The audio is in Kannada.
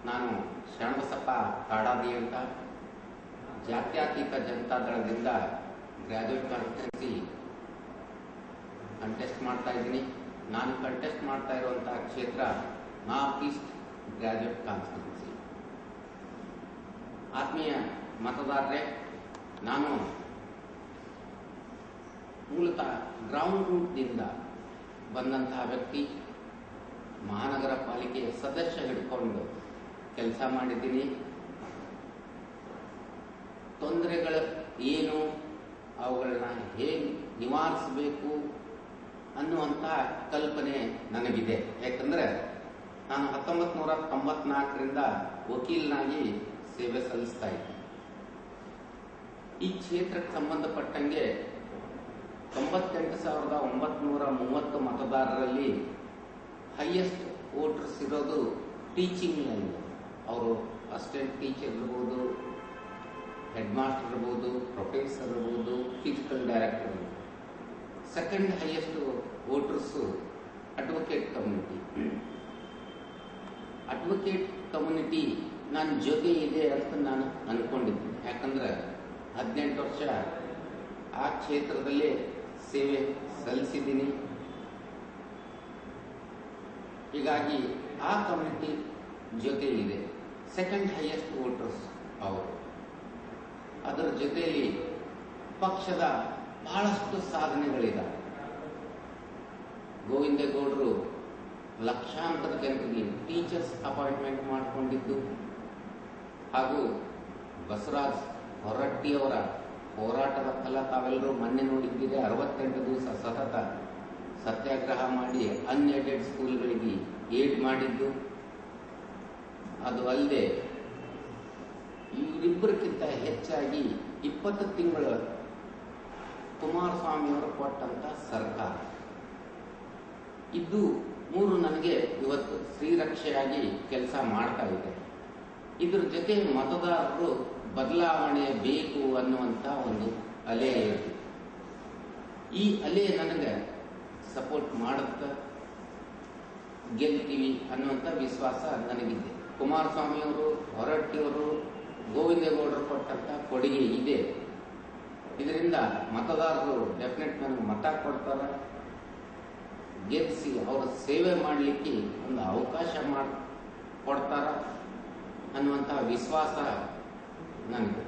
ನಾನು ಶರಣಬಸಪ್ಪ ಕಾಡಾದಿ ಅಂತ ಜಾತ್ಯತೀತ ಜನತಾದಳದಿಂದ ಗ್ರಾಜ್ಯುಯೇಟ್ ಕಾನ್ಸ್ಟಿಟ್ಯೂನ್ಸಿ ಕಂಟೆಸ್ಟ್ ಮಾಡ್ತಾ ಇದ್ದೀನಿ. ನಾನು ಕಂಟೆಸ್ಟ್ ಮಾಡ್ತಾ ಇರುವಂತಹ ಕ್ಷೇತ್ರ ನಾರ್ತ್ ಈಸ್ಟ್ ಗ್ರಾಜ್ಯುಯೇಟ್ ಕಾನ್ಸ್ಟಿಟ್ಯೂನ್ಸಿ. ಆತ್ಮೀಯ ಮತದಾರರೇ, ನಾನು ಮೂಲತಃ ಗ್ರೌಂಡ್ ರೂಟ್ನಿಂದ ಬಂದಂತಹ ವ್ಯಕ್ತಿ. ಮಹಾನಗರ ಪಾಲಿಕೆಯ ಸದಸ್ಯ ಹಿಡ್ಕೊಂಡು ಕೆಲಸ ಮಾಡಿದ್ದೀನಿ. ತೊಂದರೆಗಳು ಏನು, ಅವುಗಳನ್ನ ಹೇಗೆ ನಿವಾರಿಸಬೇಕು ಅನ್ನುವಂತಹ ಕಲ್ಪನೆ ನನಗಿದೆ. ಯಾಕಂದ್ರೆ ನಾನು 1994ರಿಂದ ವಕೀಲನಾಗಿ ಸೇವೆ ಸಲ್ಲಿಸ್ತಾ ಇದ್ದೆ. ಈ ಕ್ಷೇತ್ರಕ್ಕೆ ಸಂಬಂಧಪಟ್ಟಂಗೆ 98,930 ಮತದಾರರಲ್ಲಿ ಹೈಯೆಸ್ಟ್ ವೋಟರ್ಸ್ ಇರೋದು ಟೀಚಿಂಗ್ ಲೈನ್. ಅವರು ಅಸಿಸ್ಟೆಂಟ್ ಟೀಚರ್ ಇರ್ಬೋದು, ಹೆಡ್ ಮಾಸ್ಟರ್ ಇರ್ಬೋದು, ಪ್ರೊಫೆಸರ್ ಇರ್ಬೋದು, ಫಿಸಿಕಲ್ ಡೈರೆಕ್ಟರ್ ಇರ್ಬೋದು. Second highest voters advocate community. Advocate community ನನ್ನ ಜೊತೆ ಇದೆ ಅಂತ ನಾನು ಅನ್ಕೊಂಡಿದ್ದೀನಿ. ಯಾಕಂದ್ರೆ 18 ವರ್ಷ ಆ ಕ್ಷೇತ್ರದಲ್ಲೇ ಸೇವೆ ಸಲ್ಲಿಸಿದ್ದೀನಿ. ಹೀಗಾಗಿ ಆ ಕಮ್ಯುನಿಟಿ ಜೊತೆ ಇದೆ. ಸೆಕೆಂಡ್ ಹೈಯೆಸ್ಟ್ ವೋಟರ್ಸ್ ಅವರು. ಅದರ ಜೊತೆಯಲ್ಲಿ ಪಕ್ಷದ ಬಹಳಷ್ಟು ಸಾಧನೆಗಳಿದ್ದಾವೆ. ಗೋವಿಂದೇಗೌಡರು ಲಕ್ಷಾಂತರ ಜನರಿಗೆ ಟೀಚರ್ಸ್ ಅಪಾಯಿಂಟ್ಮೆಂಟ್ ಮಾಡಿಕೊಂಡಿದ್ದು, ಹಾಗೂ ಬಸವರಾಜ್ ಹೊರಟ್ಟಿಯವರ ಹೋರಾಟದ ಫಲ ತಾವೆಲ್ಲರೂ ಮೊನ್ನೆ ನೋಡಿದ್ದೀರಿ. 68 ದಿವಸ ಸತತ ಸತ್ಯಾಗ್ರಹ ಮಾಡಿ ಅನ್ಎಡೆಡ್ ಸ್ಕೂಲ್ಗಳಿಗೆ ಏಡ್ ಮಾಡಿದ್ದು. ಅದು ಅಲ್ಲದೆ ಇವರಿಬ್ಬರಿಗಿಂತ ಹೆಚ್ಚಾಗಿ 20 ತಿಂಗಳು ಕುಮಾರಸ್ವಾಮಿಯವರು ಕೊಟ್ಟಂತ ಸರ್ಕಾರ ಇದು 3 ನನಗೆ ಇವತ್ತು ಶ್ರೀರಕ್ಷೆಯಾಗಿ ಕೆಲಸ ಮಾಡ್ತಾ ಇದೆ. ಇದ್ರ ಜೊತೆ ಮತದಾರರು ಬದಲಾವಣೆ ಬೇಕು ಅನ್ನುವಂತ ಒಂದು ಅಲೆ ಇದೆ. ಈ ಅಲೆ ನನಗೆ ಸಪೋರ್ಟ್ ಮಾಡುತ್ತ ಗೆಲ್ತೀವಿ ಅನ್ನುವಂಥ ವಿಶ್ವಾಸ ನನಗಿದೆ. ಕುಮಾರಸ್ವಾಮಿಯವರು, ಹೊರಟ್ಟಿಯವರು, ಗೋವಿಂದೇಗೌಡರು ಕೊಟ್ಟಂತ ಕೊಡುಗೆ ಇದೆ. ಇದರಿಂದ ಮತದಾರರು ಡೆಫಿನೆಟ್ ನನಗೆ ಮತ ಕೊಡ್ತಾರೆ. ಗೆಲ್ಲಿಸಿ ಅವರ ಸೇವೆ ಮಾಡಲಿಕ್ಕೆ ಒಂದು ಅವಕಾಶ ಕೊಡ್ತಾರ ಅನ್ನುವಂಥ ವಿಶ್ವಾಸ ನನಗೆ.